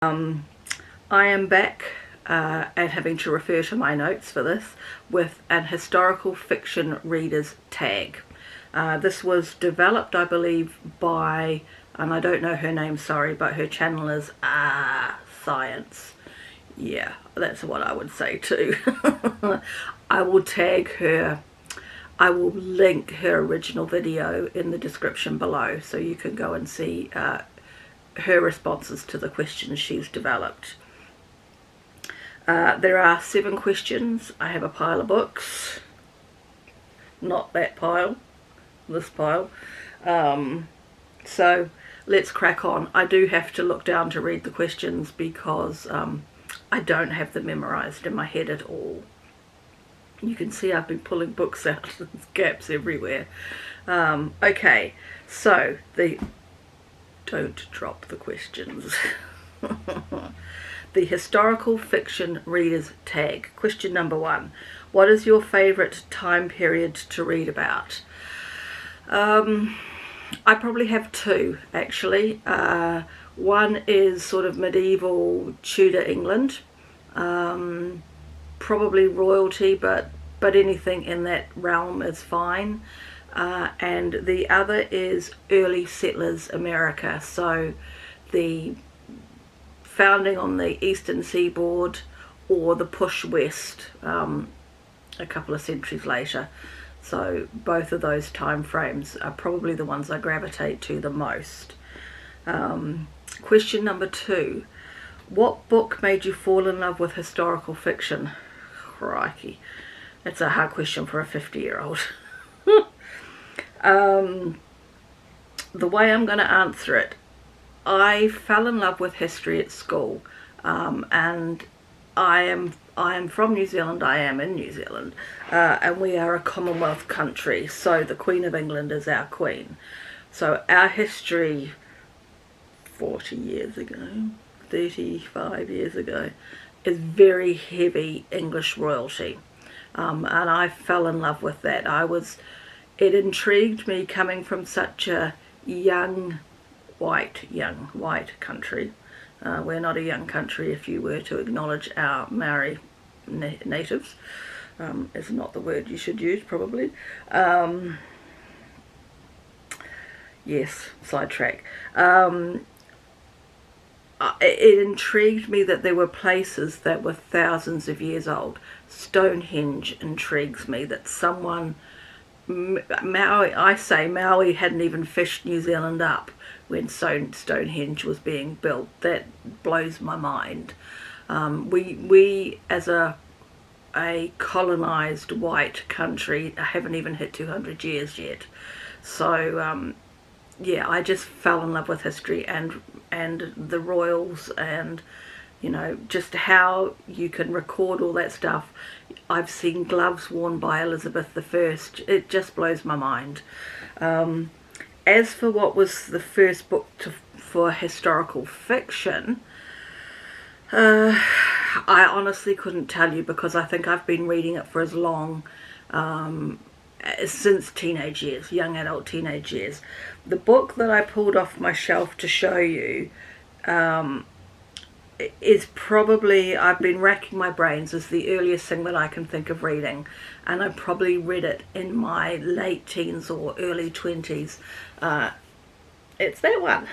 I am back and having to refer to my notes for this with an historical fiction reader's tag. This was developed, I believe, by, and I don't know her name, sorry, but her channel is Science. Yeah, that's what I would say too. I will tag her. I will link her original video in the description below so you can go and see her responses to the questions she's developed. There are 7 questions. I have a pile of books. Not that pile. This pile. So let's crack on. I do have to look down to read the questions because I don't have them memorised in my head at all. You can see I've been pulling books out. There's gaps everywhere. Okay, so don't drop the questions. The historical fiction reader's tag. Question number 1. What is your favourite time period to read about? I probably have 2 actually. One is sort of medieval Tudor England, probably royalty, but anything in that realm is fine. And the other is early settlers America, so the founding on the eastern seaboard or the push west a couple of centuries later. So both of those time frames are probably the ones I gravitate to the most. Question number 2. What book made you fall in love with historical fiction? Crikey, that's a hard question for a 50-year-old. The way I'm going to answer it, I fell in love with history at school, and I am from New Zealand. I am in New Zealand, and we are a Commonwealth country, so the Queen of England is our Queen. So our history 40 years ago, 35 years ago, is very heavy English royalty, and I fell in love with that. It intrigued me coming from such a young white country. We're not a young country if you were to acknowledge our Maori natives. Is not the word you should use, probably. Yes, sidetrack. It intrigued me that there were places that were thousands of years old. Stonehenge intrigues me, that someone, Maui hadn't even fished New Zealand up when Stonehenge was being built. That blows my mind. We as a colonised white country haven't even hit 200 years yet. So yeah, I just fell in love with history and the royals, and you know, just how you can record all that stuff. I've seen gloves worn by Elizabeth I. It just blows my mind. As for what was the first book for historical fiction, I honestly couldn't tell you, because I think I've been reading it for as long, since teenage years, young adult teenage years. The book that I pulled off my shelf to show you is probably, I've been racking my brains, is the earliest thing that I can think of reading, and I probably read it in my late teens or early 20s. It's that one.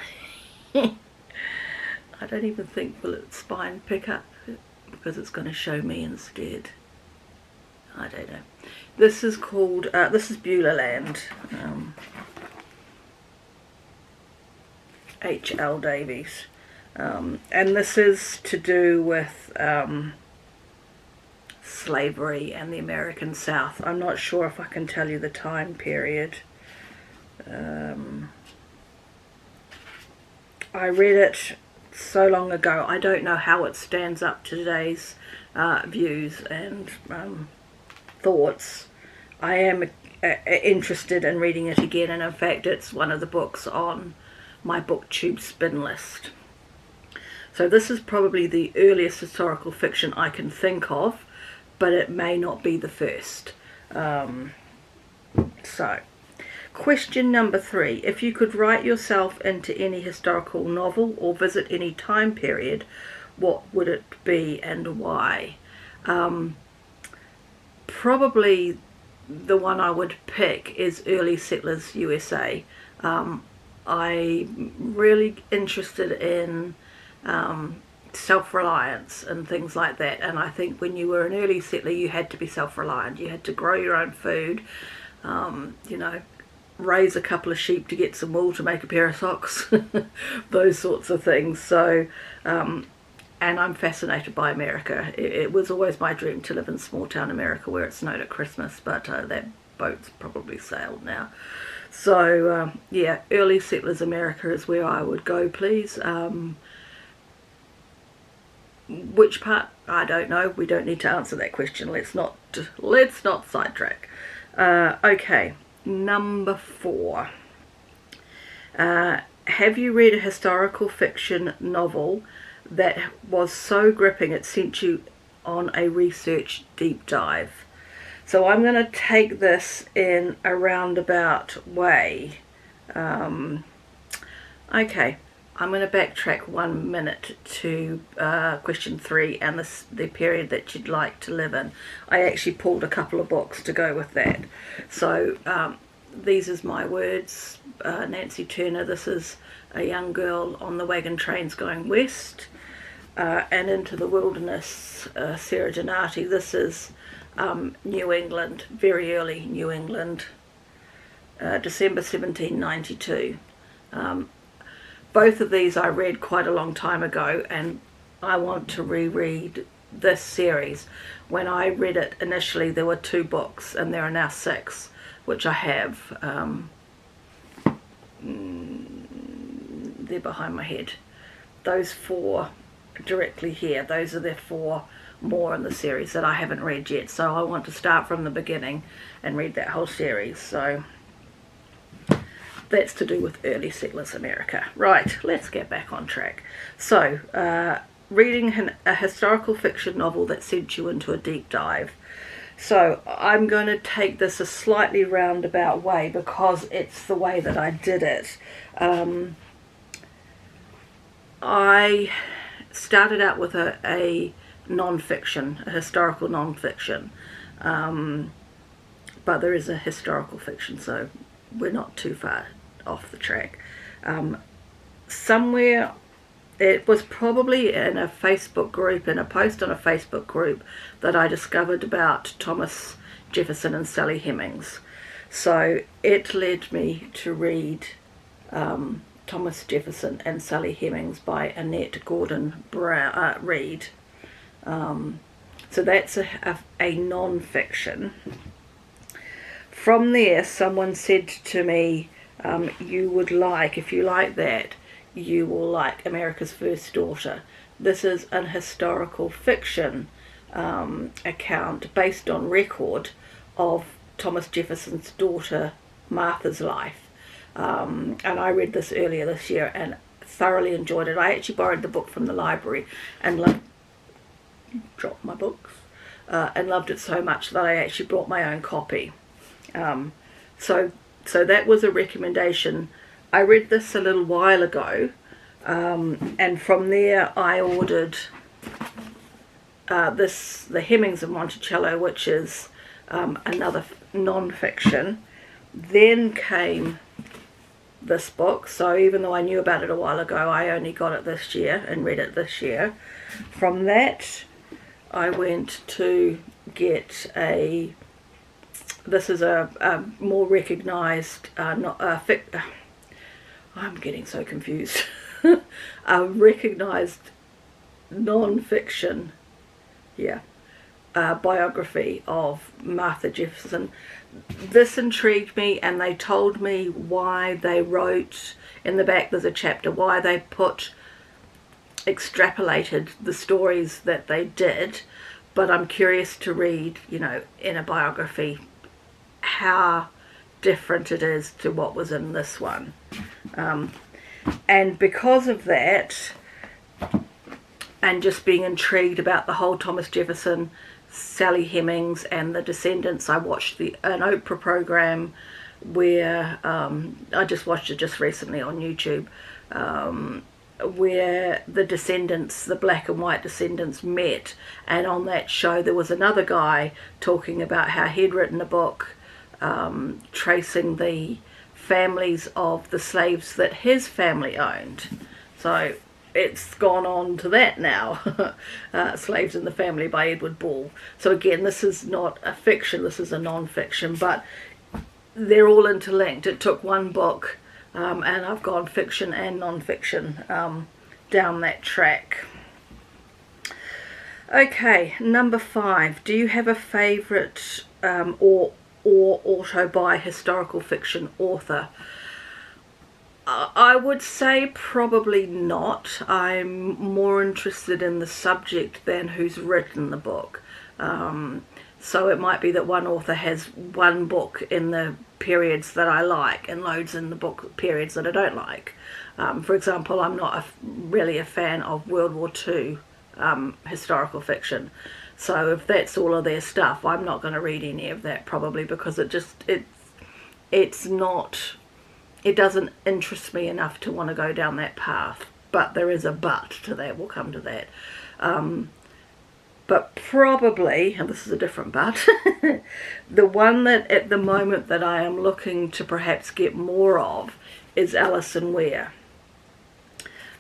I don't even think will its spine pick up, because it's going to show me instead. I don't know. This is called, this is Beulah Land. H.L. Davies. And this is to do with slavery and the American South. I'm not sure if I can tell you the time period. I read it so long ago, I don't know how it stands up to today's views and thoughts. I am interested in reading it again, and in fact it's one of the books on my booktube spin list. So this is probably the earliest historical fiction I can think of, but it may not be the first. So Question number 3. If you could write yourself into any historical novel or visit any time period, what would it be and why? Probably the one I would pick is Early Settlers USA. I'm really interested in self-reliance and things like that, and I think when you were an early settler you had to be self-reliant. You had to grow your own food, raise a couple of sheep to get some wool to make a pair of socks, those sorts of things. So and I'm fascinated by America. It was always my dream to live in small town America where it snowed at Christmas, but that boat's probably sailed now. So yeah, Early Settlers America is where I would go, please. Which part? I don't know. We don't need to answer that question. Let's not sidetrack. Okay, number 4. Have you read a historical fiction novel that was so gripping it sent you on a research deep dive? So I'm going to take this in a roundabout way. Okay, I'm going to backtrack 1 minute to question 3 and the period that you'd like to live in. I actually pulled a couple of books to go with that. So these is my words, Nancy Turner. This is a young girl on the wagon trains going west and into the wilderness. Sarah Donati. This is New England, very early New England, December 1792. Both of these I read quite a long time ago, and I want to reread this series. When I read it initially there were 2 books and there are now 6, which I have. They're behind my head. Those 4 directly here, those are the 4 more in the series that I haven't read yet, so I want to start from the beginning and read that whole series. So that's to do with Early Settlers America. Right, let's get back on track. So reading a historical fiction novel that sent you into a deep dive. So I'm going to take this a slightly roundabout way because it's the way that I did it. I started out with a non-fiction, a historical non-fiction, but there is a historical fiction, so we're not too far off the track. Somewhere, it was probably in a Facebook group, in a post on a Facebook group, that I discovered about Thomas Jefferson and Sally Hemings. So it led me to read Thomas Jefferson and Sally Hemings by Annette Gordon Reed. So that's a non-fiction. From there, someone said to me, you would like, if you like that, you will like America's First Daughter. This is an historical fiction account based on record of Thomas Jefferson's daughter Martha's life. And I read this earlier this year and thoroughly enjoyed it. I actually borrowed the book from the library and dropped my books and loved it so much that I actually brought my own copy. So that was a recommendation. I read this a little while ago, and from there I ordered the Hemings of Monticello, which is another non-fiction. Then came this book, so even though I knew about it a while ago, I only got it this year and read it this year. From that I went to get this is a more recognised, I'm getting so confused, a recognised non-fiction, biography of Martha Jefferson. This intrigued me, and they told me why they wrote, in the back there's a chapter, why they extrapolated the stories that they did. But I'm curious to read, in a biography, how different it is to what was in this one. And because of that, and just being intrigued about the whole Thomas Jefferson, Sally Hemings and the descendants, I watched an Oprah program where I just watched it just recently on YouTube, where the descendants, the black and white descendants, met, and on that show there was another guy talking about how he'd written a book tracing the families of the slaves that his family owned. So it's gone on to that now. Slaves in the Family by Edward Ball. So again, this is not a fiction, this is a non-fiction, but they're all interlinked. It took one book, and I've gone fiction and non-fiction down that track. Okay, number 5. Do you have a favourite or auto by historical fiction author? I would say probably not. I'm more interested in the subject than who's written the book. So it might be that one author has one book in the periods that I like and loads in the book periods that I don't like. For example, I'm not really a fan of World War II historical fiction. So if that's all of their stuff, I'm not going to read any of that probably, because it doesn't interest me enough to want to go down that path. But there is a but to that, we'll come to that. But probably, and this is a different but, the one that at the moment that I am looking to perhaps get more of is Alison Ware.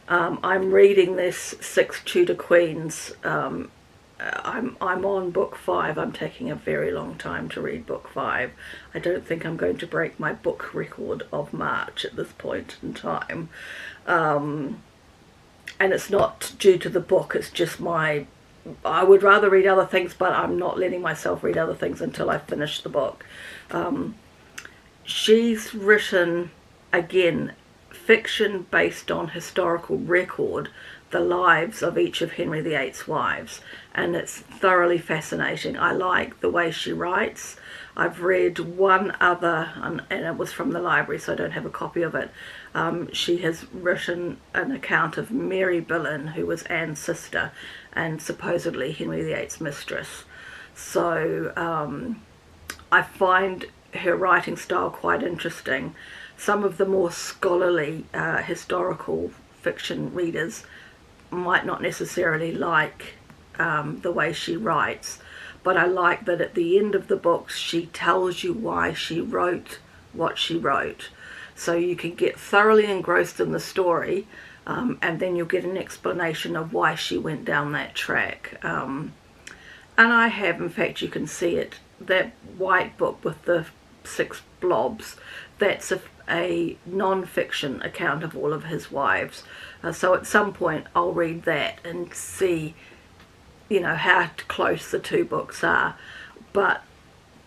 I'm reading this 6 Tudor Queens. I'm on book 5. I'm taking a very long time to read book 5. I don't think I'm going to break my book record of March at this point in time. And it's not due to the book, it's just I would rather read other things, but I'm not letting myself read other things until I finish the book. She's written, again, fiction based on historical record, the lives of each of Henry VIII's wives, and it's thoroughly fascinating. I like the way she writes. I've read one other, and it was from the library, so I don't have a copy of it. She has written an account of Mary Boleyn, who was Anne's sister and supposedly Henry VIII's mistress. So I find her writing style quite interesting. Some of the more scholarly historical fiction readers might not necessarily like the way she writes, but I like that at the end of the books she tells you why she wrote what she wrote, so you can get thoroughly engrossed in the story, and then you'll get an explanation of why she went down that track. And I have, in fact, you can see it, that white book with the 6 blobs, that's a non-fiction account of all of his wives. So at some point I'll read that and see, how close the 2 books are. But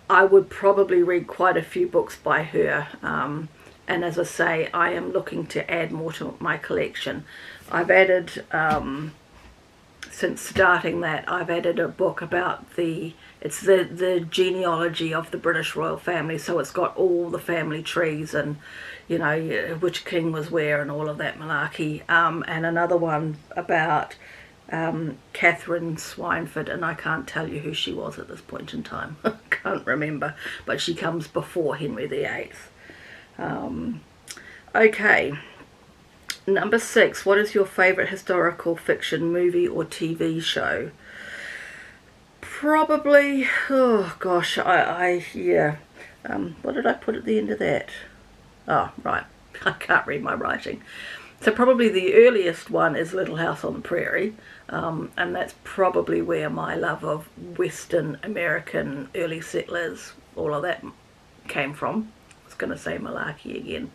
I would probably read quite a few books by her. And as I say, I am looking to add more to my collection. I've added, since starting that, I've added a book about the genealogy of the British royal family, so it's got all the family trees and, which king was where and all of that malarkey. And another one about Catherine Swineford, and I can't tell you who she was at this point in time. I can't remember, but she comes before Henry VIII. Okay, number 6. What is your favourite historical fiction movie or TV show? Probably, oh gosh, yeah. What did I put at the end of that? Oh, right, I can't read my writing. So probably the earliest one is Little House on the Prairie, and that's probably where my love of Western American early settlers, all of that came from. I was going to say malarkey again.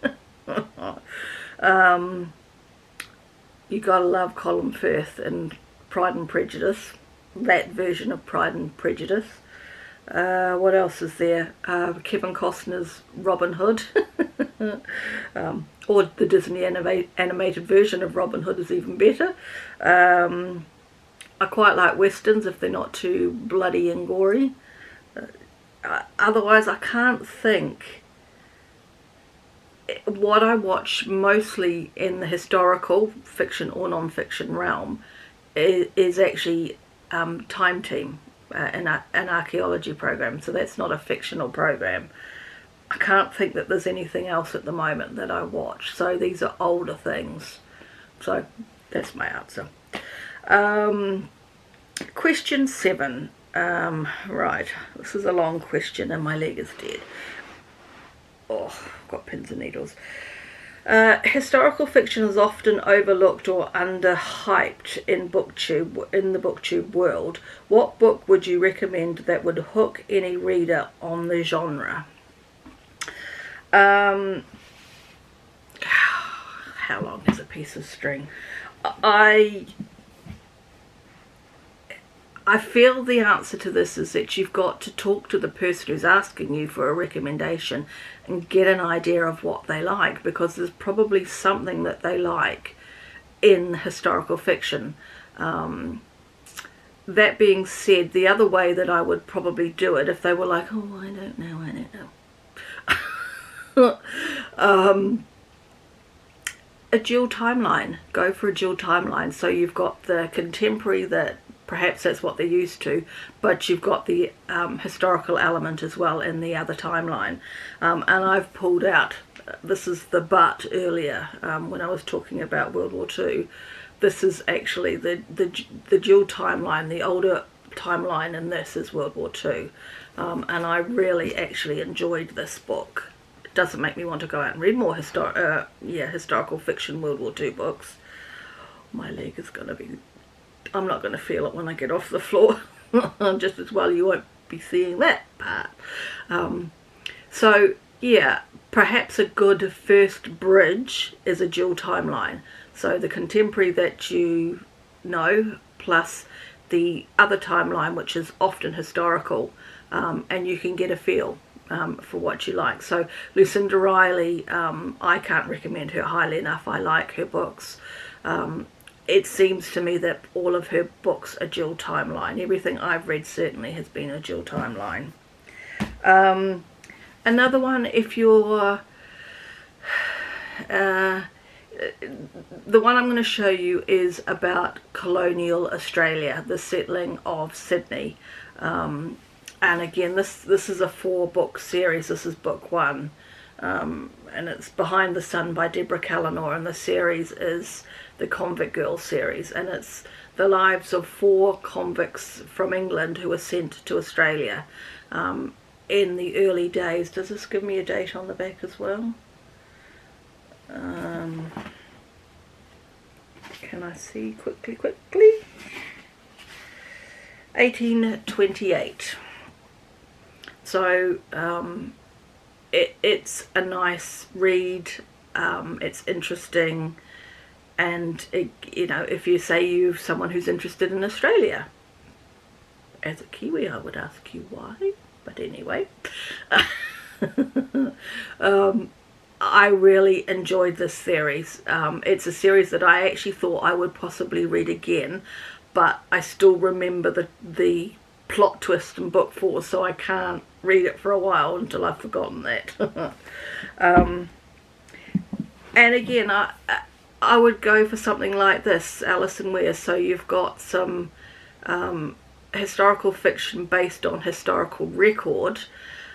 You gotta love Colin Firth and Pride and Prejudice, that version of Pride and Prejudice. What else is there? Kevin Costner's Robin Hood. Or the Disney animated version of Robin Hood is even better. I quite like westerns if they're not too bloody and gory. Otherwise I can't think. What I watch mostly in the historical fiction or non-fiction realm is actually Time Team, an archaeology program, so that's not a fictional program. I can't think that there's anything else at the moment that I watch. So these are older things. So that's my answer. Question 7. Right, this is a long question and my leg is dead. Oh, I've got pins and needles. Historical fiction is often overlooked or underhyped in the booktube world. What book would you recommend that would hook any reader on the genre? How long is a piece of string? I feel the answer to this is that you've got to talk to the person who's asking you for a recommendation and get an idea of what they like, because there's probably something that they like in historical fiction. That being said, the other way that I would probably do it, if they were like, oh, I don't know, a dual timeline. Go for a dual timeline. So you've got the contemporary that perhaps that's what they're used to, but you've got the historical element as well in the other timeline. And I've pulled out, this is the but earlier when I was talking about World War II. This is actually the dual timeline. The older timeline in this is World War II. And I really actually enjoyed this book. It doesn't make me want to go out and read more historical fiction World War II books. My leg is going to be... I'm not going to feel it when I get off the floor. Just as well you won't be seeing that part. So yeah, perhaps a good first bridge is a dual timeline. So the contemporary that you know plus the other timeline, which is often historical, and you can get a feel for what you like. So Lucinda Riley, I can't recommend her highly enough. I like her books. It seems to me that all of her books are dual timeline. Everything I've read certainly has been a dual timeline. Another one, if you're... the one I'm going to show you is about colonial Australia, the settling of Sydney. And again, this is a 4-book series. This is book 1. And it's Behind the Sun by Deborah Callanor, and the series is the Convict Girls series, and it's the lives of 4 convicts from England who were sent to Australia in the early days. Does this give me a date on the back as well? Can I see quickly? 1828. So it's a nice read. It's interesting. And, you know, if you say you're someone who's interested in Australia, as a Kiwi, I would ask you why. But anyway, I really enjoyed this series. It's a series that I actually thought I would possibly read again, but I still remember the plot twist in book 4, so I can't read it for a while until I've forgotten that. And again, I would go for something like this, Alison Ware. So you've got some historical fiction based on historical record,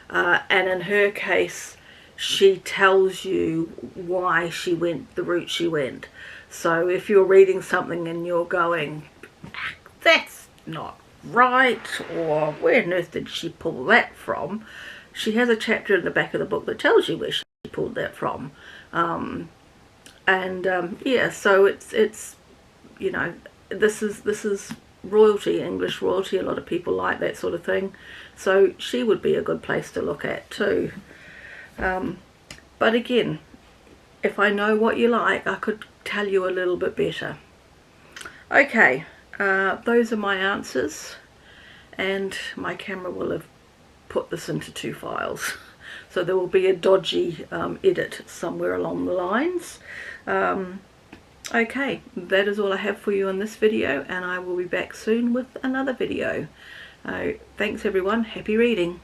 and in her case she tells you why she went the route she went. So if you're reading something and you're going, that's not right, or where on earth did she pull that from, she has a chapter in the back of the book that tells you where she pulled that from. Yeah, so it's you know, this is royalty, English royalty. A lot of people like that sort of thing, so she would be a good place to look at too. But again, if I know what you like, I could tell you a little bit better. Okay, those are my answers, and my camera will have put this into 2 files. So there will be a dodgy edit somewhere along the lines. Okay, that is all I have for you in this video, and I will be back soon with another video. Thanks everyone, happy reading.